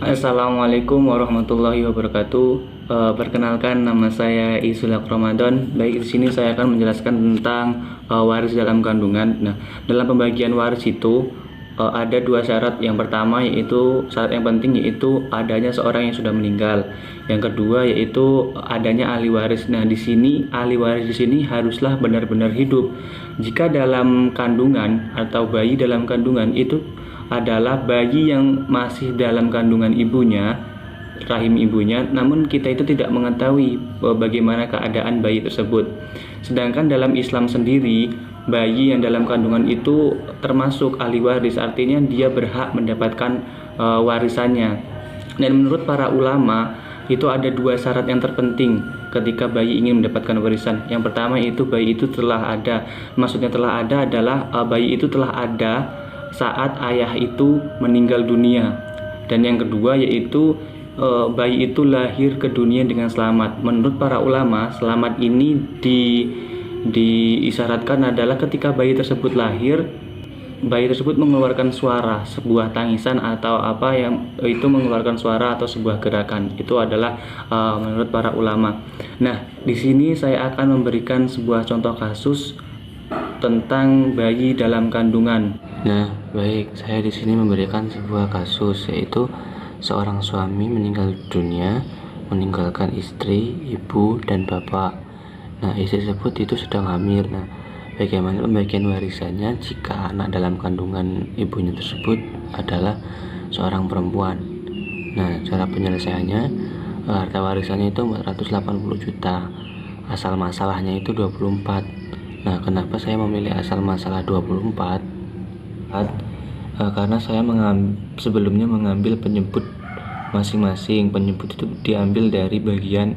Assalamualaikum warahmatullahi wabarakatuh. Perkenalkan, nama saya Isulak Ramadan. Baik, di sini saya akan menjelaskan tentang waris dalam kandungan. Nah, dalam pembagian waris itu ada dua syarat. Yang pertama yaitu syarat yang penting, yaitu adanya seorang yang sudah meninggal. Yang kedua yaitu adanya ahli waris. Nah, di sini ahli waris di sini haruslah benar-benar hidup. Jika dalam kandungan atau bayi dalam kandungan itu adalah bayi yang masih dalam kandungan ibunya, rahim ibunya, namun kita itu tidak mengetahui bagaimana keadaan bayi tersebut. Sedangkan dalam Islam sendiri, bayi yang dalam kandungan itu termasuk ahli waris, artinya dia berhak mendapatkan warisannya. Dan menurut para ulama, itu ada dua syarat yang terpenting ketika bayi ingin mendapatkan warisan. Yang pertama itu bayi itu telah ada. Maksudnya telah ada adalah bayi itu telah ada saat ayah itu meninggal dunia. Dan yang kedua yaitu bayi itu lahir ke dunia dengan selamat. Menurut para ulama, selamat ini diisyaratkan adalah ketika bayi tersebut lahir, bayi tersebut mengeluarkan suara, sebuah tangisan atau apa yang itu mengeluarkan suara atau sebuah gerakan. Itu adalah menurut para ulama. Nah, di sini saya akan memberikan sebuah contoh kasus tentang bayi dalam kandungan. Nah, baik, saya di sini memberikan sebuah kasus, yaitu seorang suami meninggal dunia, meninggalkan istri, ibu, dan bapak. Nah, istri tersebut itu sedang hamil. Nah, bagaimana pembagian warisannya jika anak dalam kandungan ibunya tersebut adalah seorang perempuan? Nah, cara penyelesaiannya, harta warisannya itu 480 juta. Asal masalahnya itu 24. Nah, kenapa saya memilih asal masalah 24? Karena saya sebelumnya mengambil penyebut masing-masing. Penyebut itu diambil dari bagian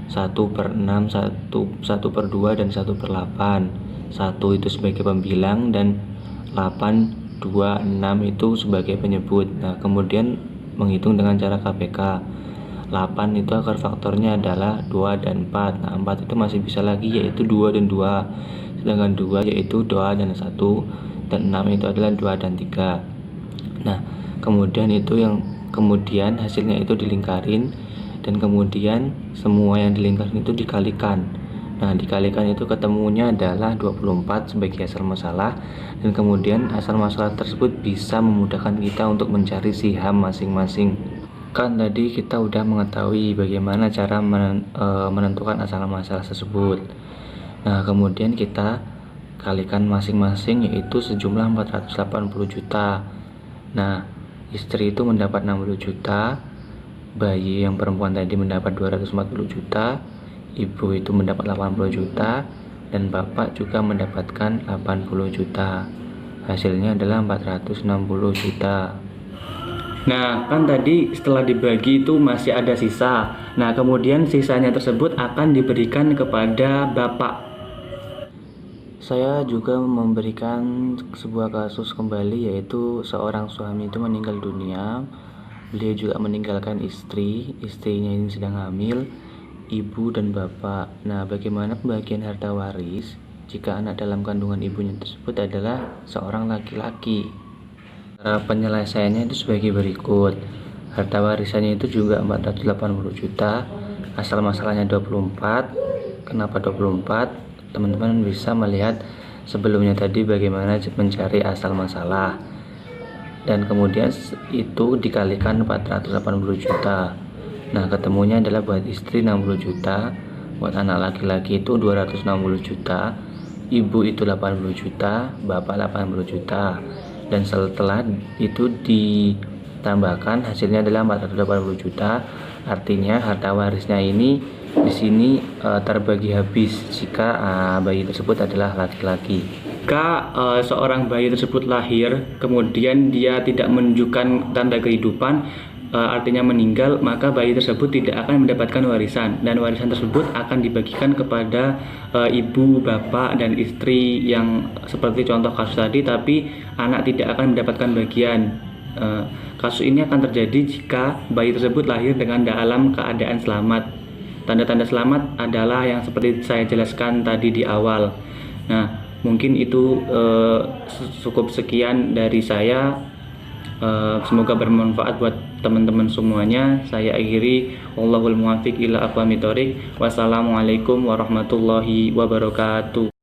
1/6, 1/2, dan 1/8. 1 itu sebagai pembilang dan 8, 2, 6 itu sebagai penyebut. Nah, kemudian menghitung dengan cara KPK. 8 itu akar faktornya adalah 2 dan 4. Nah, 4 itu masih bisa lagi, yaitu 2 dan 2. Sedangkan 2 yaitu 2 dan 1. Dan 6 itu adalah 2 dan 3. Nah, kemudian hasilnya itu dilingkarin, dan kemudian semua yang dilingkarin itu dikalikan. Nah, dikalikan itu ketemunya adalah 24 sebagai asal masalah, dan kemudian asal masalah tersebut bisa memudahkan kita untuk mencari siham masing-masing. Kan tadi kita udah mengetahui bagaimana cara menentukan asal masalah tersebut. Nah, kemudian kita kalikan masing-masing, yaitu sejumlah 480 juta. Nah, istri itu mendapat 60 juta, bayi yang perempuan tadi mendapat 240 juta, ibu itu mendapat 80 juta, dan bapak juga mendapatkan 80 juta. Hasilnya adalah 460 juta. Nah, kan tadi setelah dibagi itu masih ada sisa. Nah, kemudian sisanya tersebut akan diberikan kepada bapak. Saya juga memberikan sebuah kasus kembali, yaitu seorang suami itu meninggal dunia. Beliau juga meninggalkan istrinya ini sedang hamil, ibu dan bapak. Nah, bagaimana pembagian harta waris jika anak dalam kandungan ibunya tersebut adalah seorang laki-laki? Cara penyelesaiannya itu sebagai berikut. Harta warisannya itu juga 480 juta, asal masalahnya 24. Kenapa 24? Teman-teman bisa melihat sebelumnya tadi bagaimana mencari asal masalah, dan kemudian itu dikalikan 480 juta. Nah, ketemunya adalah buat istri 60 juta, buat anak laki-laki itu 260 juta, ibu itu 80 juta, bapak 80 juta. Dan setelah itu ditambahkan hasilnya adalah 480 juta. Artinya harta warisnya ini di sini terbagi habis jika bayi tersebut adalah laki-laki. Jika seorang bayi tersebut lahir, kemudian dia tidak menunjukkan tanda kehidupan, artinya meninggal, maka bayi tersebut tidak akan mendapatkan warisan, dan warisan tersebut akan dibagikan kepada ibu, bapak, dan istri yang seperti contoh kasus tadi, tapi anak tidak akan mendapatkan bagian. Kasus ini akan terjadi jika bayi tersebut lahir dengan dalam keadaan selamat. Tanda-tanda selamat adalah yang seperti saya jelaskan tadi di awal. Nah, mungkin itu cukup sekian dari saya. Semoga bermanfaat buat teman-teman semuanya. Saya akhiri, wallahul muwaffiq ila aqwamit thoriq. Wassalamualaikum warahmatullahi wabarakatuh.